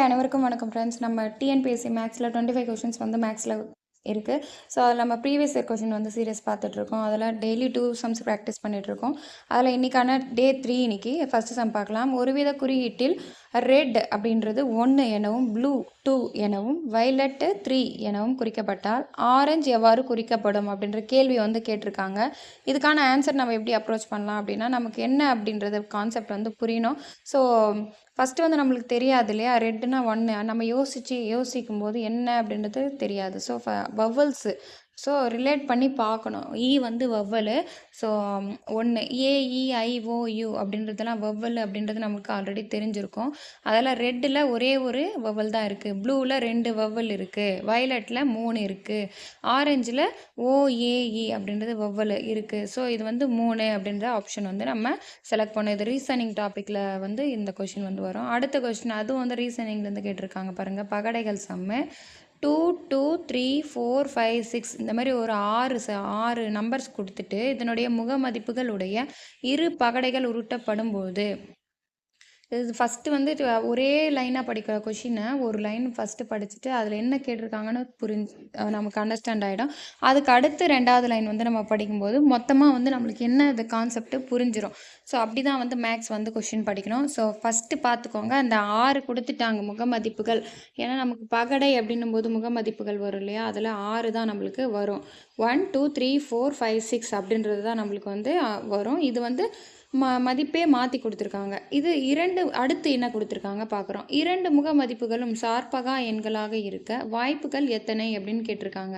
அனைவருக்கும் வணக்கம் ஃப்ரெண்ட்ஸ். நம்ம டிஎன்பிஎஸ்சி மேக்ஸில் 25 கொஷின்ஸ் வந்து மேக்ஸில் இருக்குது. ஸோ அதில் நம்ம ப்ரீவியஸ் இயர் கொஷின் வந்து சீரியஸ் பார்த்துட்ருக்கோம். அதில் டெய்லி 2 சம்ஸ் ப்ராக்டிஸ் பண்ணிகிட்ருக்கோம். அதில் இன்றைக்கான டே 3 இன்றைக்கி ஃபஸ்ட்டு சம் பார்க்கலாம். ஒருவித குறியீட்டில் ரெட் அப்படின்றது 1 எனவும் ப்ளூ 2 எனவும் வயலட் 3 எனவும் குறிக்கப்பட்டால் ஆரஞ்சு எவ்வாறு குறிக்கப்படும் அப்படின்ற கேள்வி வந்து கேட்டிருக்காங்க. இதுக்கான ஆன்சர் நம்ம எப்படி அப்ரோச் பண்ணலாம் அப்படின்னா, நமக்கு என்ன அப்படின்றது கான்செப்ட் வந்து புரியணும். ஸோ ஃபஸ்ட்டு வந்து நம்மளுக்கு தெரியாது இல்லையா, ரெட்டுனா 1 நம்ம யோசிக்கும் போது என்ன அப்படின்றது தெரியாது. ஸோ வவ்வல்ஸு ஸோ ரிலேட் பண்ணி பார்க்கணும். வந்து வவ்வலு. ஸோ 1 AEIOU அப்படின்றதெல்லாம் வவ்வல் அப்படின்றது நமக்கு ஆல்ரெடி தெரிஞ்சிருக்கும். அதெல்லாம் ரெட்டில் ஒரே ஒரு வவ்வல் தான் இருக்குது, ப்ளூவில் 2 வவ்வல் இருக்குது, வயலட்டில் 3 இருக்குது, ஆரஞ்சில் OAE அப்படின்றது வவ்வல் இருக்குது. ஸோ இது வந்து 3 அப்படின்ற ஆப்ஷன் வந்து நம்ம செலக்ட் பண்ணோம். இது ரீசனிங் டாப்பிக்கில் வந்து இந்த கொஷின் வந்து வரும். அடுத்த கொஷின் அதுவும் வந்து ரீசனிங்லேருந்து கேட்டிருக்காங்க பாருங்கள். பகடைகள் சம்மு 2 2 3 4 5 6 இந்த மாதிரி ஒரு 6 நம்பர்ஸ் கொடுத்துட்டு இதனுடைய முகமதிப்புகளுடைய இரு பகடைகள் உருட்டப்படும் போது, இது ஃபஸ்ட்டு வந்து ஒரே லைனாக படிக்கிற கொஷினை ஒரு லைன் ஃபஸ்ட்டு படிச்சுட்டு அதில் என்ன கேட்டிருக்காங்கன்னு நமக்கு அண்டர்ஸ்டாண்ட் ஆகிடும். அதுக்கு அடுத்து 2வது லைன் வந்து நம்ம படிக்கும்போது மொத்தமாக வந்து நம்மளுக்கு என்ன இது கான்செப்ட்டு புரிஞ்சிடும். ஸோ அப்படி தான் வந்து மேக்ஸ் வந்து கொஷின் படிக்கணும். ஸோ ஃபஸ்ட்டு பார்த்துக்கோங்க, அந்த 6 கொடுத்துட்டாங்க முகமதிப்புகள். ஏன்னா நமக்கு பகடை அப்படின்னும் போது முகமதிப்புகள் வரும் இல்லையா, அதில் 6 தான் நம்மளுக்கு வரும். 1 2 3 4 5 6 அப்படின்றது தான் நம்மளுக்கு வந்து வரும். இது வந்து மதிப்பே மாற்றி கொடுத்துருக்காங்க. இது 2 அடுத்து என்ன கொடுத்துருக்காங்க பார்க்குறோம். 2 முக மதிப்புகளும் சார்பகா எண்களாக இருக்க வாய்ப்புகள் எத்தனை அப்படின்னு கேட்டிருக்காங்க.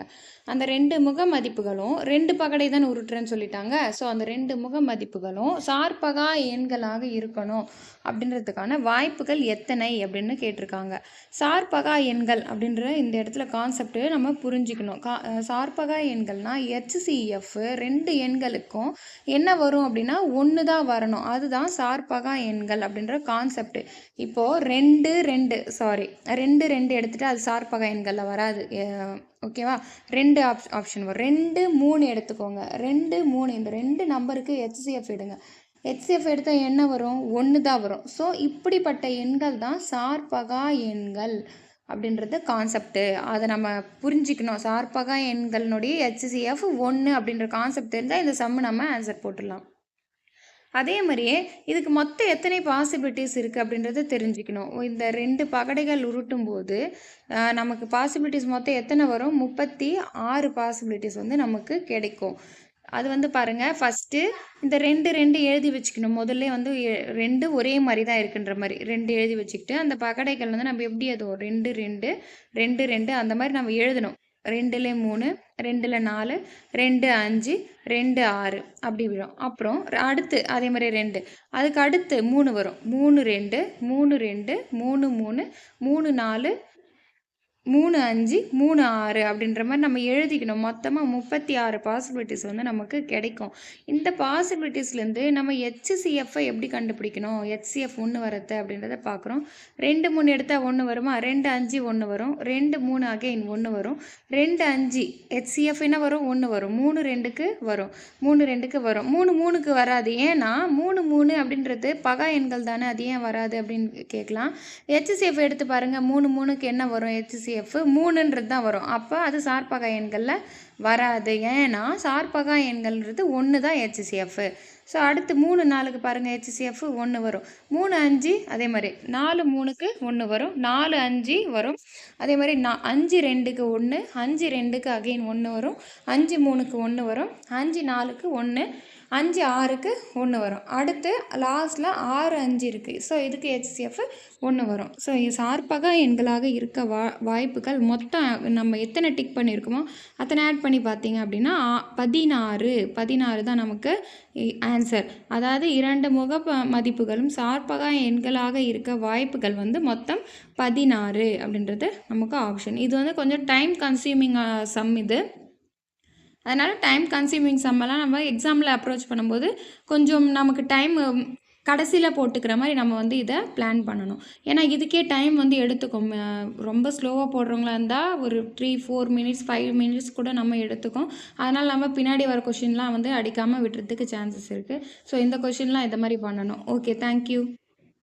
அந்த 2 முக மதிப்புகளும் 2 பகடை தான் உருட்டுறேன்னு சொல்லிட்டாங்க. ஸோ அந்த 2 முக மதிப்புகளும் சார்பகா எண்களாக இருக்கணும் அப்படின்றதுக்கான வாய்ப்புகள் எத்தனை அப்படின்னு கேட்டிருக்காங்க. சார்பகா எண்கள் அப்படின்ற இந்த இடத்துல கான்செப்ட் நம்ம புரிஞ்சுக்கணும். சார்பகா எண்கள்னால் HCF 2 எண்களுக்கும் என்ன வரும் அப்படின்னா 1 தான் வரணும். அதுதான் சார்பகா எண்கள் அப்படின்ற கான்செப்ட். இப்போது 2 2 எடுத்துகிட்டு அது சார்பகா எண்களில் வராது. ஓகேவா, 2 ஆப்ஷன் வரும். 2 3 எடுத்துக்கோங்க. 2 3 இந்த 2 நம்பருக்கு HCF எடுங்க. HCF எடுத்தால் என்ன வரும்? 1 தான் வரும். ஸோ இப்படிப்பட்ட எண்கள் தான் சார்பகா எண்கள் அப்படின்றது கான்செப்ட்டு. அதை நம்ம புரிஞ்சிக்கணும். சார்பகா எண்களினுடைய HCF 1 அப்படின்ற கான்செப்ட் தெரிஞ்சால் இந்த சம்மு நம்ம ஆன்சர் போட்டுடலாம். அதே மாதிரியே இதுக்கு மொத்தம் எத்தனை பாசிபிலிட்டிஸ் இருக்குது அப்படின்றத தெரிஞ்சுக்கணும். இந்த 2 பகடைகள் உருட்டும் போது நமக்கு பாசிபிலிட்டிஸ் மொத்தம் எத்தனை வரும்? 36 பாசிபிலிட்டிஸ் வந்து நமக்கு கிடைக்கும். அது வந்து பாருங்கள், ஃபஸ்ட்டு இந்த 2 எழுதி வச்சுக்கணும். முதல்ல வந்து 2 ஒரே மாதிரி தான் இருக்குன்ற மாதிரி 2 எழுதி வச்சுக்கிட்டு அந்த பகடைகள் வந்து நம்ம எப்படி அது 2 2 2 2 அந்த மாதிரி நம்ம எழுதணும். 2ல் 3 2ல் 4 2 5 2 6 அப்படி வரும். அப்புறம் அடுத்து அதே மாதிரி 2, அதுக்கு அடுத்து 3 வரும். 3 2 3 2 3 3 3 4 3 5 3 6 அப்படின்ற மாதிரி நம்ம எழுதிக்கணும். மொத்தமாக 36 பாசிபிலிட்டிஸ் வந்து நமக்கு கிடைக்கும். இந்த பாசிபிலிட்டிஸ்லேருந்து நம்ம HCFஐ எப்படி கண்டுபிடிக்கணும்? HCF 1 வரது அப்படின்றத பார்க்குறோம். 2 3 எடுத்தால் 1 வருமா? 2 5 1 வரும். 2 3 அகைன் 1 வரும். 2 5 HCF என்ன வரும்? 1 வரும். 3 2க்கு வரும். 3 2க்கு வரும். 3 3க்கு வராது. ஏன்னா 3 3 அப்படின்றது பகா எண்கள் தானே, அது ஏன் வராது அப்படின்னு கேட்கலாம். HCF எடுத்து பாருங்கள். 3 3க்கு என்ன வரும்? HCF 3ன்றது தான் வரும். அப்போ அது சார்பகா எண்களில் வராது. ஏன்னா சார்பகா எண்கள்ன்றது 1 தான் HCF. ஸோ அடுத்து 3 4க்கு பாருங்கள், HCF 1 வரும். 3 5 அதே மாதிரி 4 3க்கு 1 வரும். 4 5 வரும். அதே மாதிரி 5 2க்கு 1, 5 2க்கு அகைன் 1 வரும். 5 3க்கு 1 வரும். 5 4க்கு 1, 5 6க்கு 1 வரும். அடுத்து லாஸ்ட்டில் 6 5 இருக்குது. ஸோ இதுக்கு HCF 1 வரும். ஸோ இது சார்பகா எண்களாக இருக்க வாய்ப்புகள் மொத்தம் நம்ம எத்தனை டிக் பண்ணியிருக்கோமோ அத்தனை ஆட் பண்ணி பார்த்தீங்க அப்படின்னா 16 தான் நமக்கு ஆன்சர். அதாவது 2 முக மதிப்புகளும் சார்பகா எண்களாக இருக்க வாய்ப்புகள் வந்து மொத்தம் 16 அப்படின்றது நமக்கு ஆப்ஷன். இது வந்து கொஞ்சம் டைம் கன்சியூமிங் சம் இது. அதனால் டைம் கன்சியூமிங் சம்மெல்லாம் நம்ம எக்ஸாமில் அப்ரோச் பண்ணும்போது கொஞ்சம் நமக்கு டைம் கடைசியில் போட்டுக்கிற மாதிரி நம்ம வந்து இதை பிளான் பண்ணணும். ஏன்னா இதுக்கே டைம் வந்து எடுத்துக்கும். ரொம்ப ஸ்லோவாக போடுறவங்களா இருந்தால் ஒரு 3 4 மினிட்ஸ் 5 மினிட்ஸ் கூட நம்ம எடுத்துக்கும். அதனால் நம்ம பின்னாடி வர கொஷின்லாம் வந்து அடிக்காமல் விட்டுறதுக்கு சான்சஸ் இருக்குது. ஸோ இந்த கொஷின்லாம் இந்த மாதிரி பண்ணணும். Okay, thank you.